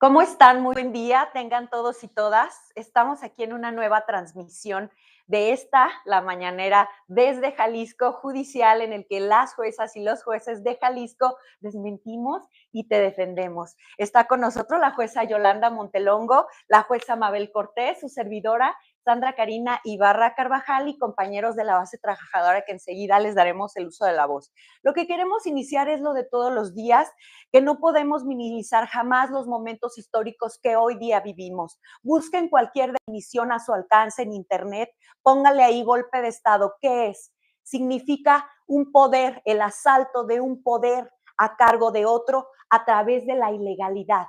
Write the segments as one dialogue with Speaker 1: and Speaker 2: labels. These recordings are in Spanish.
Speaker 1: ¿Cómo están? Muy buen día, tengan todos y todas. Estamos aquí en una nueva transmisión de la mañanera desde Jalisco Judicial, en el que las juezas y los jueces de Jalisco desmentimos y te defendemos. Está con nosotros la jueza Yolanda Montelongo, la jueza Mabel Cortés, su servidora Sandra Karina Ibarra Carvajal y compañeros de la base trabajadora que enseguida les daremos el uso de la voz. Lo que queremos iniciar es lo de todos los días, que no podemos minimizar jamás los momentos históricos que hoy día vivimos. Busquen cualquier definición a su alcance en Internet, póngale ahí golpe de Estado. ¿Qué es? Significa un poder, el asalto de un poder a cargo de otro a través de la ilegalidad.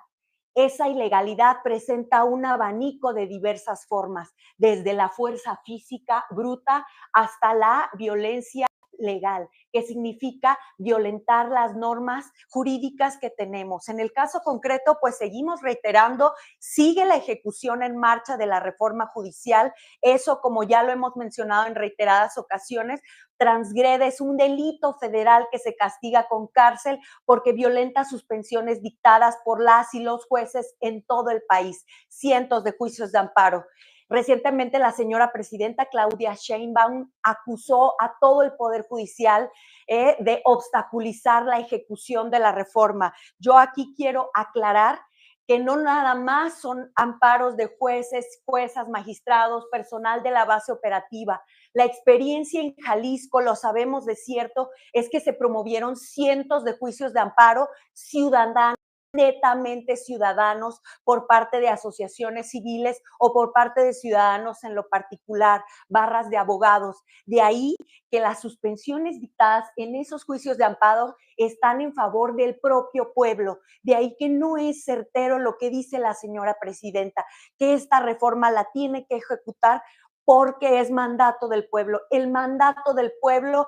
Speaker 1: Esa ilegalidad presenta un abanico de diversas formas, desde la fuerza física bruta hasta la violencia legal, que significa violentar las normas jurídicas que tenemos. En el caso concreto, pues seguimos reiterando, sigue la ejecución en marcha de la reforma judicial. Eso, como ya lo hemos mencionado en reiteradas ocasiones, transgrede, es un delito federal que se castiga con cárcel porque violenta suspensiones dictadas por las y los jueces en todo el país, cientos de juicios de amparo. Recientemente la señora presidenta Claudia Sheinbaum acusó a todo el Poder Judicial de obstaculizar la ejecución de la reforma. Yo aquí quiero aclarar que no nada más son amparos de jueces, juezas, magistrados, personal de la base operativa. La experiencia en Jalisco, lo sabemos de cierto, es que se promovieron cientos de juicios de amparo ciudadanos, netamente ciudadanos, por parte de asociaciones civiles o por parte de ciudadanos en lo particular, barras de abogados. De ahí que las suspensiones dictadas en esos juicios de amparo están en favor del propio pueblo. De ahí que no es certero lo que dice la señora presidenta, que esta reforma la tiene que ejecutar porque es mandato del pueblo. El mandato del pueblo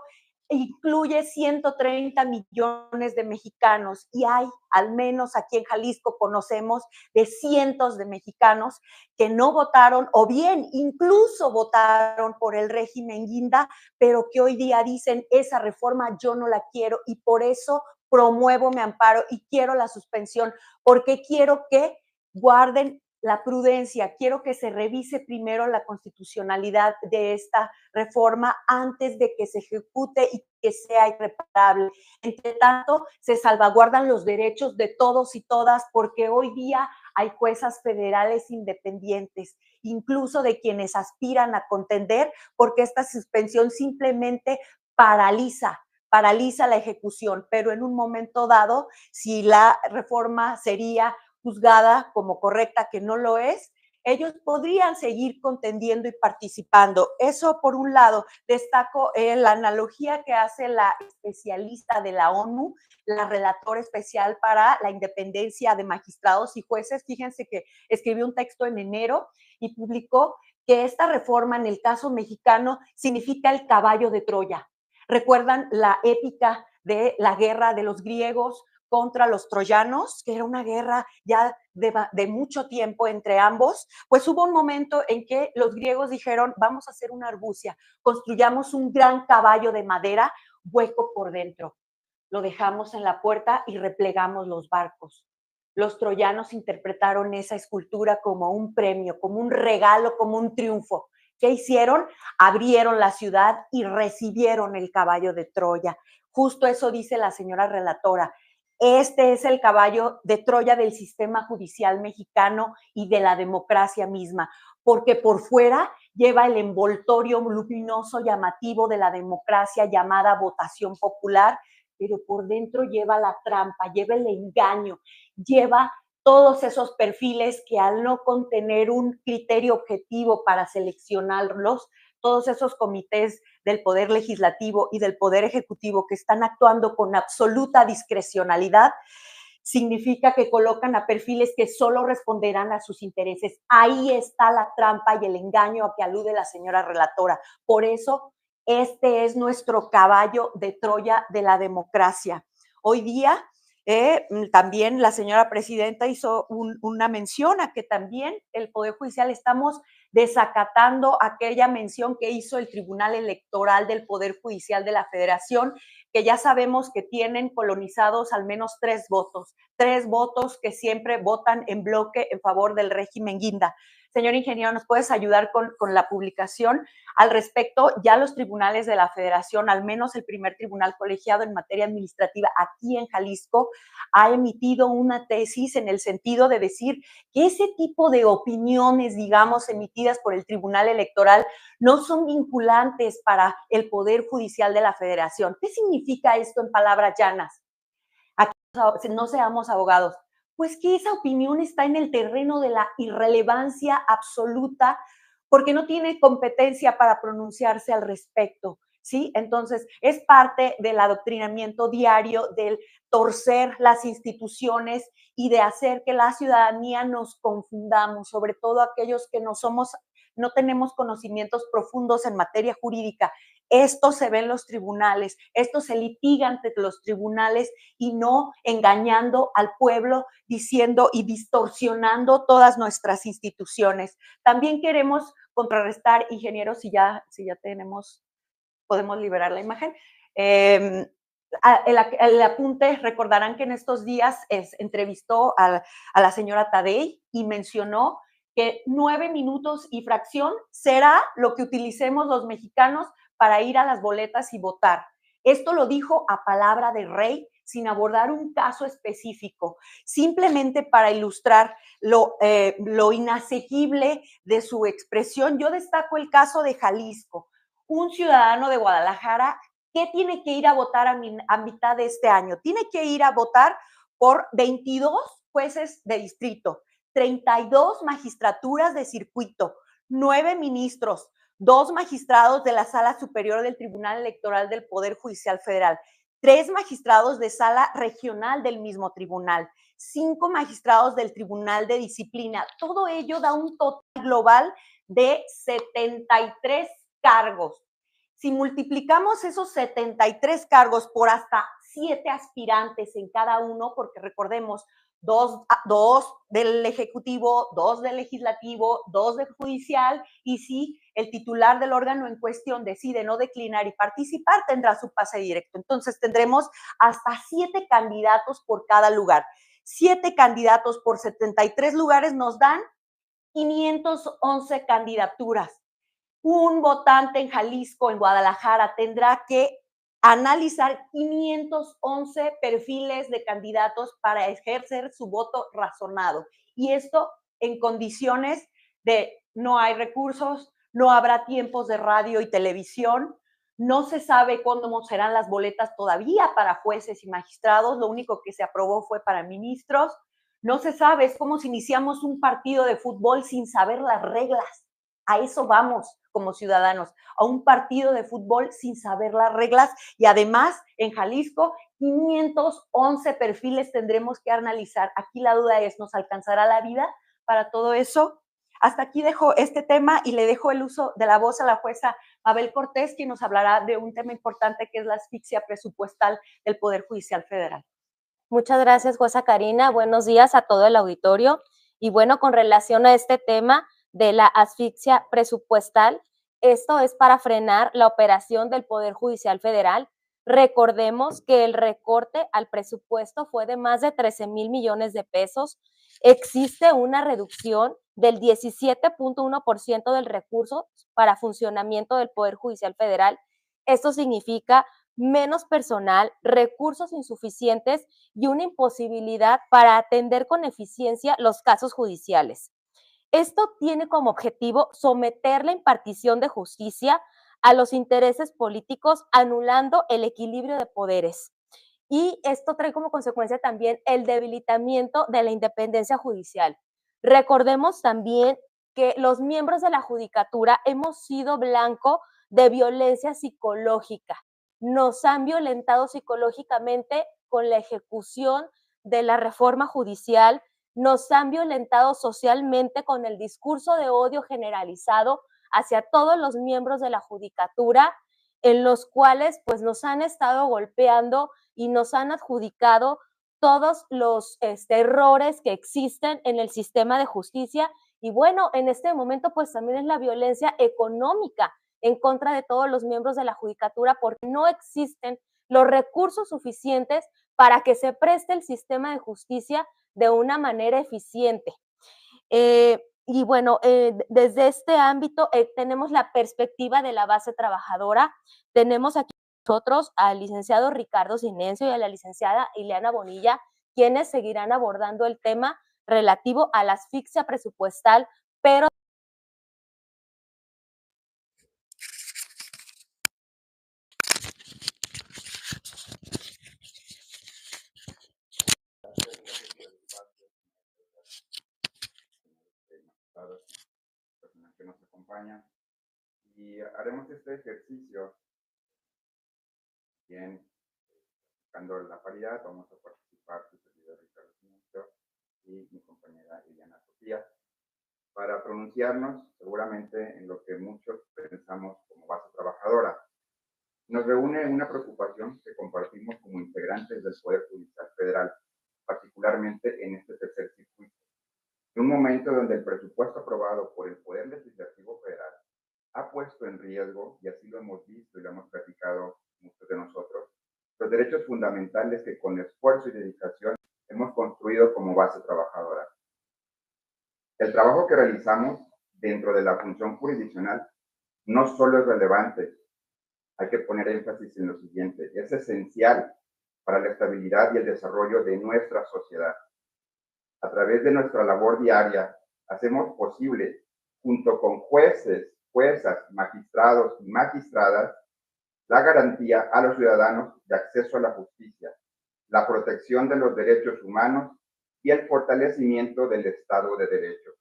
Speaker 1: incluye 130 millones de mexicanos y hay, al menos aquí en Jalisco, conocemos de cientos de mexicanos que no votaron o bien incluso votaron por el régimen guinda, pero que hoy día dicen esa reforma yo no la quiero y por eso promuevo mi amparo y quiero la suspensión, porque quiero que guarden la prudencia, quiero que se revise primero la constitucionalidad de esta reforma antes de que se ejecute y que sea irreparable. Entre tanto, se salvaguardan los derechos de todos y todas porque hoy día hay juezas federales independientes, incluso de quienes aspiran a contender, porque esta suspensión simplemente paraliza la ejecución, pero en un momento dado, si la reforma sería juzgada como correcta, que no lo es, ellos podrían seguir contendiendo y participando. Eso por un lado. Destaco la analogía que hace la especialista de la ONU, la relatora especial para la independencia de magistrados y jueces. Fíjense que escribió un texto en enero y publicó que esta reforma en el caso mexicano significa el caballo de Troya. ¿Recuerdan la épica de la guerra de los griegos contra los troyanos, que era una guerra ya de mucho tiempo entre ambos? Pues hubo un momento en que los griegos dijeron, vamos a hacer una argucia, construyamos un gran caballo de madera, hueco por dentro, lo dejamos en la puerta y replegamos los barcos. Los troyanos interpretaron esa escultura como un premio, como un regalo, como un triunfo. ¿Qué hicieron? Abrieron la ciudad y recibieron el caballo de Troya. Justo eso dice la señora relatora. Este es el caballo de Troya del sistema judicial mexicano y de la democracia misma, porque por fuera lleva el envoltorio luminoso llamativo de la democracia llamada votación popular, pero por dentro lleva la trampa, lleva el engaño, lleva todos esos perfiles que al no contener un criterio objetivo para seleccionarlos, todos esos comités del Poder Legislativo y del Poder Ejecutivo que están actuando con absoluta discrecionalidad, significa que colocan a perfiles que solo responderán a sus intereses. Ahí está la trampa y el engaño a que alude la señora relatora. Por eso, este es nuestro caballo de Troya de la democracia. Hoy día, también la señora presidenta hizo una mención a que también el Poder Judicial estamos desacatando aquella mención que hizo el Tribunal Electoral del Poder Judicial de la Federación, que ya sabemos que tienen colonizados al menos 3 votos que siempre votan en bloque en favor del régimen guinda. Señor ingeniero, ¿nos puedes ayudar con la publicación? Al respecto, ya los tribunales de la Federación, al menos el primer tribunal colegiado en materia administrativa aquí en Jalisco, ha emitido una tesis en el sentido de decir que ese tipo de opiniones, digamos, emitidas por el Tribunal Electoral no son vinculantes para el Poder Judicial de la Federación. ¿Qué significa esto en palabras llanas? Aquí no seamos abogados. Pues que esa opinión está en el terreno de la irrelevancia absoluta porque no tiene competencia para pronunciarse al respecto, ¿sí? Entonces, es parte del adoctrinamiento diario, del torcer las instituciones y de hacer que la ciudadanía nos confundamos, sobre todo aquellos que no tenemos conocimientos profundos en materia jurídica. Esto se ve en los tribunales, esto se litiga ante los tribunales y no engañando al pueblo, diciendo y distorsionando todas nuestras instituciones. También queremos contrarrestar, ingenieros, si ya tenemos, podemos liberar la imagen. El apunte, recordarán que en estos días entrevistó a la señora Tadei y mencionó que 9 minutos y fracción será lo que utilicemos los mexicanos para ir a las boletas y votar. Esto lo dijo a palabra de rey, sin abordar un caso específico, simplemente para ilustrar lo inasequible de su expresión. Yo destaco el caso de Jalisco, un ciudadano de Guadalajara que tiene que ir a votar a mitad de este año. Tiene que ir a votar por 22 jueces de distrito, 32 magistraturas de circuito, 9 ministros, 2 magistrados de la Sala Superior del Tribunal Electoral del Poder Judicial Federal, 3 magistrados de sala regional del mismo tribunal, 5 magistrados del Tribunal de Disciplina. Todo ello da un total global de 73 cargos. Si multiplicamos esos 73 cargos por hasta 7 aspirantes en cada uno, porque recordemos, 2 del Ejecutivo, 2 del Legislativo, 2 del Judicial, y si el titular del órgano en cuestión decide no declinar y participar, tendrá su pase directo. Entonces tendremos hasta 7 candidatos por cada lugar. 7 candidatos por 73 lugares nos dan 511 candidaturas. Un votante en Jalisco, en Guadalajara, tendrá que analizar 511 perfiles de candidatos para ejercer su voto razonado. Y esto en condiciones de no hay recursos, no habrá tiempos de radio y televisión, no se sabe cuándo serán las boletas todavía para jueces y magistrados, lo único que se aprobó fue para ministros, no se sabe, es como si iniciamos un partido de fútbol sin saber las reglas. A eso vamos como ciudadanos, a un partido de fútbol sin saber las reglas y además en Jalisco 511 perfiles tendremos que analizar. Aquí la duda es, ¿nos alcanzará la vida para todo eso? Hasta aquí dejo este tema y le dejo el uso de la voz a la jueza Mabel Cortés, quien nos hablará de un tema importante que es la asfixia presupuestal del Poder Judicial Federal.
Speaker 2: Muchas gracias, jueza Karina. Buenos días a todo el auditorio. Y bueno, con relación a este tema de la asfixia presupuestal, esto es para frenar la operación del Poder Judicial Federal. Recordemos que el recorte al presupuesto fue de más de 13,000 millones de pesos. Existe una reducción del 17.1% del recurso para funcionamiento del Poder Judicial Federal. Esto significa menos personal, recursos insuficientes y una imposibilidad para atender con eficiencia los casos judiciales. Esto tiene como objetivo someter la impartición de justicia a los intereses políticos, anulando el equilibrio de poderes. Y esto trae como consecuencia también el debilitamiento de la independencia judicial. Recordemos también que los miembros de la judicatura hemos sido blanco de violencia psicológica. Nos han violentado psicológicamente con la ejecución de la reforma judicial, nos han violentado socialmente con el discurso de odio generalizado hacia todos los miembros de la judicatura, en los cuales pues nos han estado golpeando y nos han adjudicado todos los errores que existen en el sistema de justicia. Y bueno, en este momento pues también es la violencia económica en contra de todos los miembros de la judicatura porque no existen los recursos suficientes para que se preste el sistema de justicia de una manera eficiente. Y bueno, desde este ámbito tenemos la perspectiva de la base trabajadora. Tenemos aquí nosotros al licenciado Ricardo Sinencio y a la licenciada Ileana Bonilla, quienes seguirán abordando el tema relativo a la asfixia presupuestal, pero
Speaker 3: personas que nos acompañan y haremos este ejercicio bien buscando la paridad. Vamos a participar su servidor Ricardo Silencio y mi compañera Eliana Sofía para pronunciarnos seguramente en lo que muchos pensamos como base trabajadora. Nos reúne una preocupación que compartimos como integrantes del Poder Judicial Federal, particularmente en este tercer circuito. En un momento donde el presupuesto aprobado por el Poder Legislativo Federal ha puesto en riesgo, y así lo hemos visto y lo hemos platicado muchos de nosotros, los derechos fundamentales que con esfuerzo y dedicación hemos construido como base trabajadora. El trabajo que realizamos dentro de la función jurisdiccional no solo es relevante, hay que poner énfasis en lo siguiente, es esencial para la estabilidad y el desarrollo de nuestra sociedad. A través de nuestra labor diaria, hacemos posible, junto con jueces, juezas, magistrados y magistradas, la garantía a los ciudadanos de acceso a la justicia, la protección de los derechos humanos y el fortalecimiento del Estado de Derecho.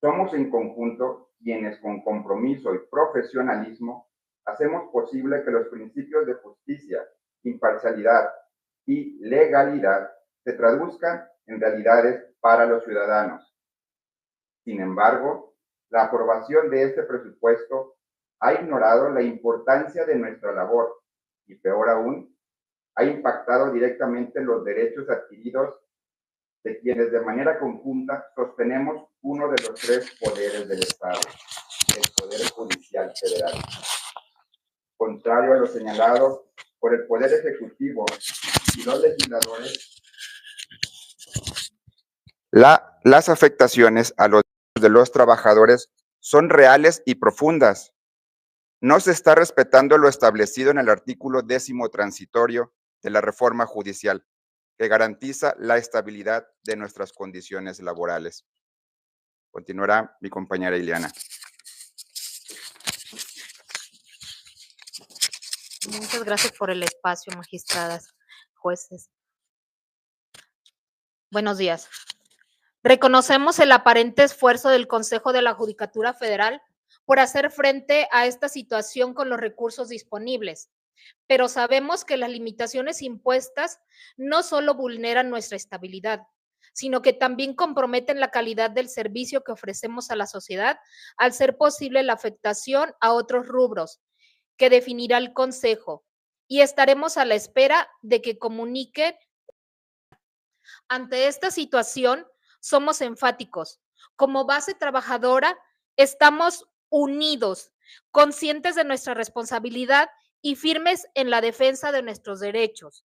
Speaker 3: Somos en conjunto quienes con compromiso y profesionalismo hacemos posible que los principios de justicia, imparcialidad y legalidad se traduzcan en realidades para los ciudadanos. Sin embargo, la aprobación de este presupuesto ha ignorado la importancia de nuestra labor y, peor aún, ha impactado directamente los derechos adquiridos de quienes de manera conjunta sostenemos uno de los tres poderes del Estado, el Poder Judicial Federal. Contrario a lo señalado por el Poder Ejecutivo y los legisladores, las afectaciones a los derechos de los trabajadores son reales y profundas. No se está respetando lo establecido en el artículo 10º transitorio de la reforma judicial, que garantiza la estabilidad de nuestras condiciones laborales. Continuará mi compañera Ileana.
Speaker 4: Muchas gracias por el espacio, magistradas, jueces. Buenos días. Reconocemos el aparente esfuerzo del Consejo de la Judicatura Federal por hacer frente a esta situación con los recursos disponibles, pero sabemos que las limitaciones impuestas no solo vulneran nuestra estabilidad, sino que también comprometen la calidad del servicio que ofrecemos a la sociedad al ser posible la afectación a otros rubros que definirá el Consejo, y estaremos a la espera de que comuniquen. Ante esta situación, somos enfáticos. Como base trabajadora, estamos unidos, conscientes de nuestra responsabilidad y firmes en la defensa de nuestros derechos.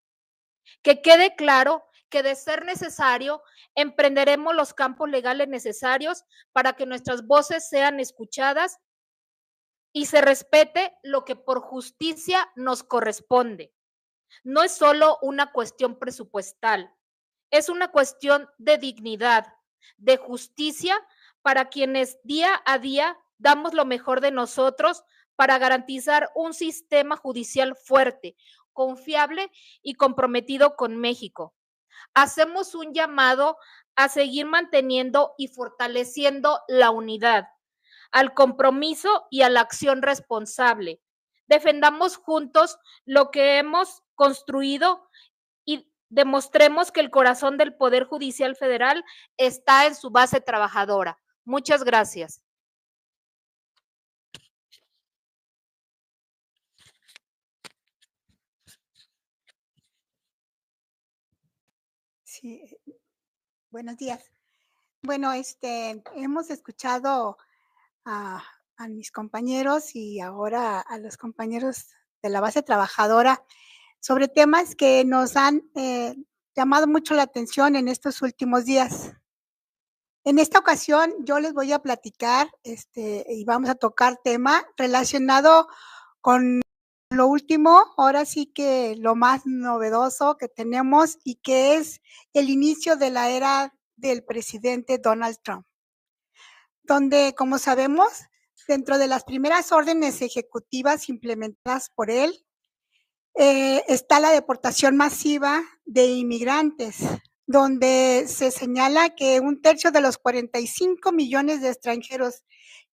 Speaker 4: Que quede claro que, de ser necesario, emprenderemos los campos legales necesarios para que nuestras voces sean escuchadas y se respete lo que por justicia nos corresponde. No es solo una cuestión presupuestal, es una cuestión de dignidad, de justicia para quienes día a día damos lo mejor de nosotros para garantizar un sistema judicial fuerte, confiable y comprometido con México. Hacemos un llamado a seguir manteniendo y fortaleciendo la unidad, al compromiso y a la acción responsable. Defendamos juntos lo que hemos construido y demostremos que el corazón del Poder Judicial Federal está en su base trabajadora. Muchas gracias.
Speaker 5: Sí, buenos días. Bueno, hemos escuchado a mis compañeros y ahora a los compañeros la base trabajadora sobre temas que nos han llamado mucho la atención en estos últimos días. En esta ocasión yo les voy a platicar y vamos a tocar tema relacionado con lo último, ahora sí que lo más novedoso que tenemos y que es el inicio de la era del presidente Donald Trump, donde, como sabemos, dentro de las primeras órdenes ejecutivas implementadas por él, está la deportación masiva de inmigrantes, donde se señala que 1/3 de los 45 millones de extranjeros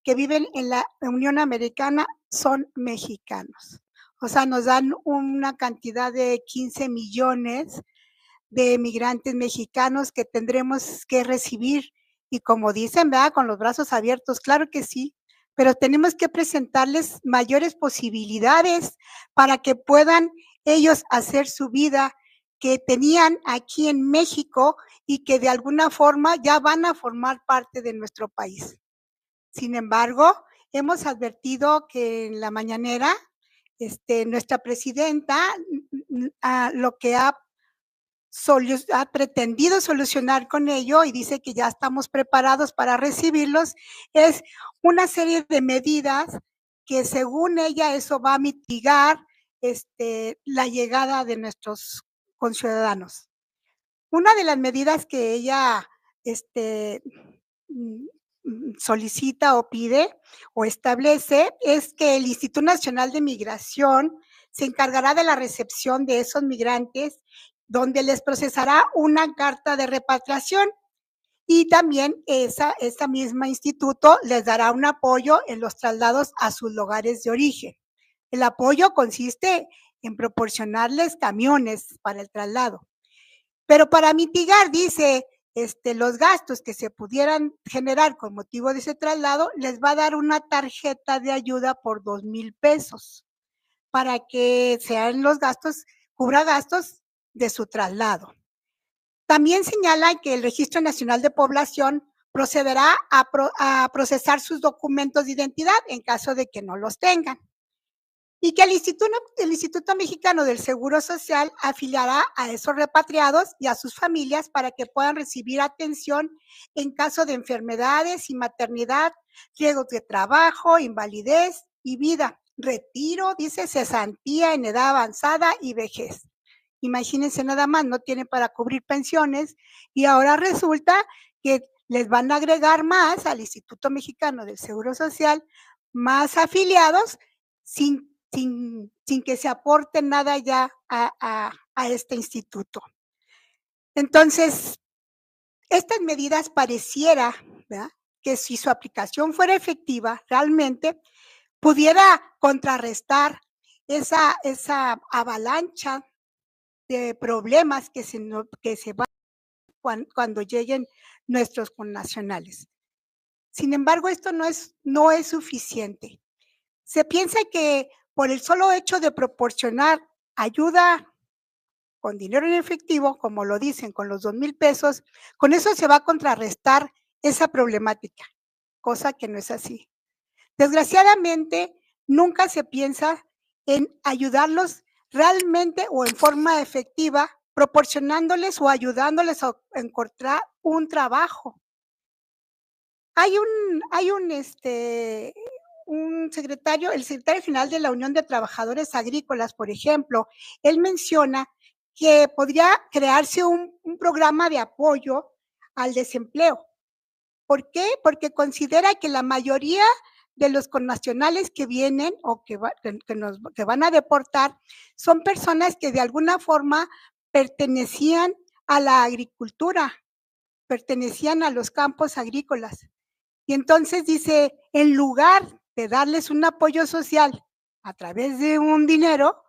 Speaker 5: que viven en la Unión Americana son mexicanos. O sea, nos dan una cantidad de 15 millones de migrantes mexicanos que tendremos que recibir. Y como dicen, ¿verdad? Con los brazos abiertos, claro que sí, pero tenemos que presentarles mayores posibilidades para que puedan ellos hacer su vida que tenían aquí en México y que de alguna forma ya van a formar parte de nuestro país. Sin embargo, hemos advertido que en la mañanera, nuestra presidenta lo que ha pretendido solucionar con ello y dice que ya estamos preparados para recibirlos, es una serie de medidas que según ella eso va a mitigar la llegada de nuestros conciudadanos. Una de las medidas que ella solicita o pide o establece es que el Instituto Nacional de Migración se encargará de la recepción de esos migrantes, donde les procesará una carta de repatriación y también esa misma instituto les dará un apoyo en los traslados a sus lugares de origen. El apoyo consiste en proporcionarles camiones para el traslado. Pero para mitigar, dice, los gastos que se pudieran generar con motivo de ese traslado, les va a dar una tarjeta de ayuda por 2,000 pesos para que sean los gastos, cubra gastos de su traslado. También señala que el Registro Nacional de Población procederá a procesar sus documentos de identidad en caso de que no los tengan. Y que el Instituto Mexicano del Seguro Social afiliará a esos repatriados y a sus familias para que puedan recibir atención en caso de enfermedades y maternidad, riesgos de trabajo, invalidez y vida, retiro, dice, cesantía en edad avanzada y vejez. Imagínense nada más, no tienen para cubrir pensiones y ahora resulta que les van a agregar más al Instituto Mexicano del Seguro Social, más afiliados sin que se aporte nada ya a este instituto. Entonces, estas medidas pareciera, ¿verdad?, que si su aplicación fuera efectiva, realmente pudiera contrarrestar esa avalancha de problemas que se van cuando lleguen nuestros connacionales. Sin embargo, esto no es suficiente. Se piensa que por el solo hecho de proporcionar ayuda con dinero en efectivo, como lo dicen, con los 2,000 pesos, con eso se va a contrarrestar esa problemática, cosa que no es así. Desgraciadamente, nunca se piensa en ayudarlos realmente o en forma efectiva, proporcionándoles o ayudándoles a encontrar un trabajo. Hay un secretario, el secretario general de la Unión de Trabajadores Agrícolas, por ejemplo, él menciona que podría crearse un programa de apoyo al desempleo. ¿Por qué? Porque considera que la mayoría de los connacionales que vienen o que van a deportar son personas que de alguna forma pertenecían a la agricultura, pertenecían a los campos agrícolas. Y entonces dice, en lugar de darles un apoyo social a través de un dinero,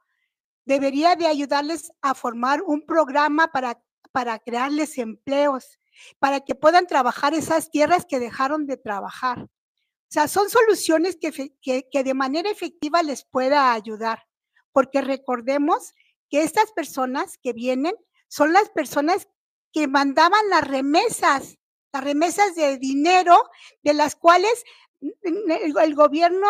Speaker 5: debería de ayudarles a formar un programa para crearles empleos, para que puedan trabajar esas tierras que dejaron de trabajar. O sea, son soluciones que de manera efectiva les pueda ayudar, porque recordemos que estas personas que vienen son las personas que mandaban las remesas de dinero, de las cuales el gobierno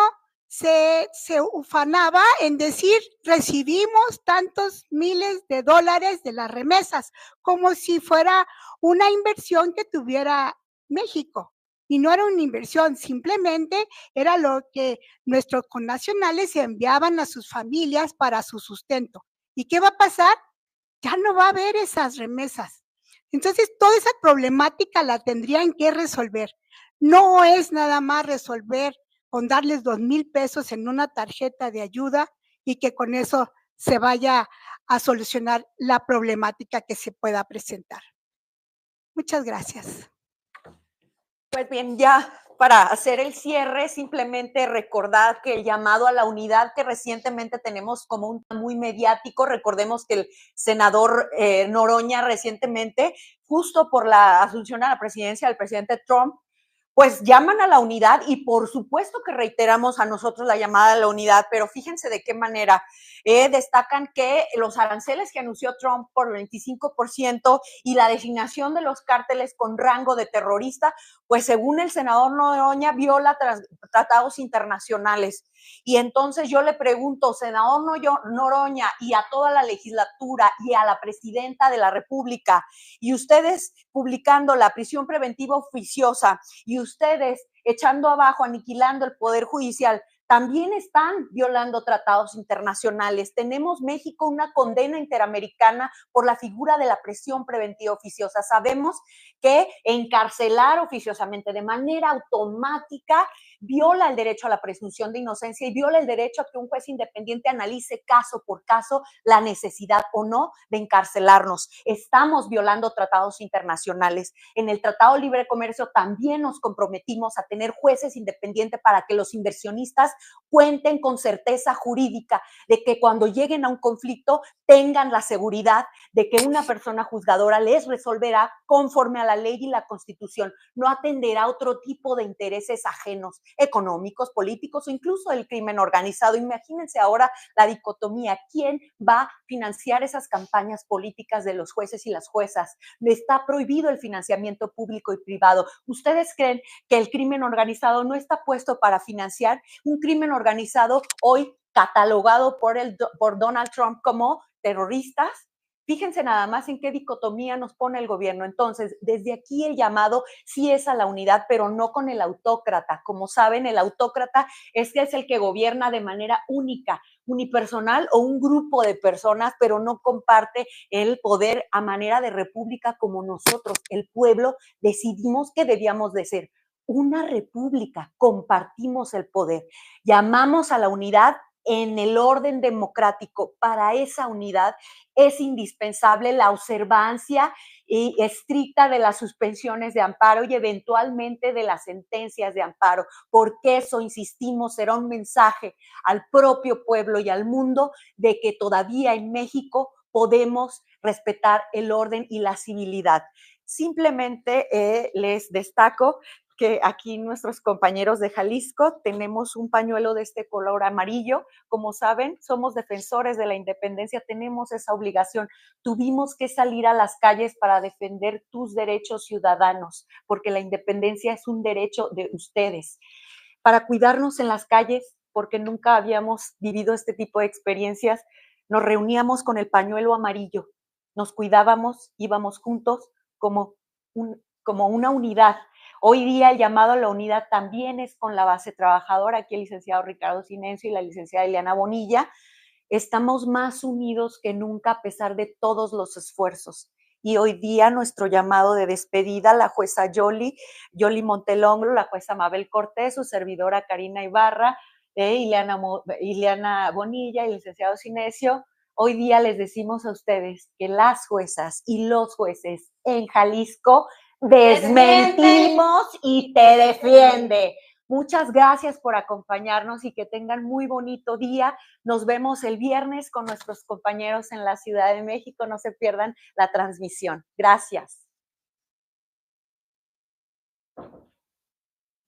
Speaker 5: se ufanaba en decir, recibimos tantos miles de dólares de las remesas, como si fuera una inversión que tuviera México. Y no era una inversión, simplemente era lo que nuestros connacionales enviaban a sus familias para su sustento. ¿Y qué va a pasar? Ya no va a haber esas remesas. Entonces, toda esa problemática la tendrían que resolver. No es nada más resolver con darles 2,000 pesos en una tarjeta de ayuda y que con eso se vaya a solucionar la problemática que se pueda presentar. Muchas gracias.
Speaker 1: Pues bien, ya para hacer el cierre, simplemente recordar que el llamado a la unidad que recientemente tenemos como un muy mediático, recordemos que el senador Noroña recientemente, justo por la asunción a la presidencia del presidente Trump, pues llaman a la unidad y por supuesto que reiteramos a nosotros la llamada a la unidad, pero fíjense de qué manera destacan que los aranceles que anunció Trump por el 25% y la designación de los cárteles con rango de terrorista, pues según el senador Noroña viola tratados internacionales. Y entonces yo le pregunto, senador Noroña, y a toda la legislatura y a la presidenta de la República, y ustedes publicando la prisión preventiva oficiosa y ustedes echando abajo, aniquilando el Poder Judicial, también están violando tratados internacionales. Tenemos México una condena interamericana por la figura de la prisión preventiva oficiosa. Sabemos que encarcelar oficiosamente de manera automática viola el derecho a la presunción de inocencia y viola el derecho a que un juez independiente analice caso por caso la necesidad o no de encarcelarnos. Estamos violando tratados internacionales. En el Tratado de Libre Comercio también nos comprometimos a tener jueces independientes para que los inversionistas cuenten con certeza jurídica de que cuando lleguen a un conflicto tengan la seguridad de que una persona juzgadora les resolverá conforme a la ley y la Constitución, no atenderá a otro tipo de intereses ajenos, económicos, políticos o incluso del crimen organizado. Imagínense ahora la dicotomía, ¿quién va a financiar esas campañas políticas de los jueces y las juezas? Está prohibido el financiamiento público y privado. ¿Ustedes creen que el crimen organizado no está puesto para financiar un crimen organizado hoy catalogado por Donald Trump como terroristas? Fíjense nada más en qué dicotomía nos pone el gobierno. Entonces, desde aquí el llamado sí es a la unidad, pero no con el autócrata. Como saben, el autócrata es el que gobierna de manera única, unipersonal o un grupo de personas, pero no comparte el poder a manera de república como nosotros, el pueblo, decidimos que debíamos de ser. Una república, compartimos el poder, llamamos a la unidad en el orden democrático. Para esa unidad es indispensable la observancia estricta de las suspensiones de amparo y eventualmente de las sentencias de amparo, porque eso, insistimos, será un mensaje al propio pueblo y al mundo de que todavía en México podemos respetar el orden y la civilidad. Simplemente les destaco que aquí nuestros compañeros de Jalisco tenemos un pañuelo de este color amarillo. Como saben, somos defensores de la independencia, tenemos esa obligación. Tuvimos que salir a las calles para defender tus derechos ciudadanos, porque la independencia es un derecho de ustedes. Para cuidarnos en las calles, porque nunca habíamos vivido este tipo de experiencias, nos reuníamos con el pañuelo amarillo, nos cuidábamos, íbamos juntos como una unidad. Hoy día el llamado a la unidad también es con la base trabajadora, aquí el licenciado Ricardo Sinencio y la licenciada Ileana Bonilla. Estamos más unidos que nunca a pesar de todos los esfuerzos. Y hoy día nuestro llamado de despedida, la jueza Yoli Montelongro, la jueza Mabel Cortés, su servidora Karina Ibarra, Ileana Bonilla y el licenciado Sinencio, hoy día les decimos a ustedes que las juezas y los jueces en Jalisco desmentimos y te defiende. Muchas gracias por acompañarnos y que tengan muy bonito día. Nos vemos el viernes con nuestros compañeros en la Ciudad de México. No se pierdan la transmisión. Gracias.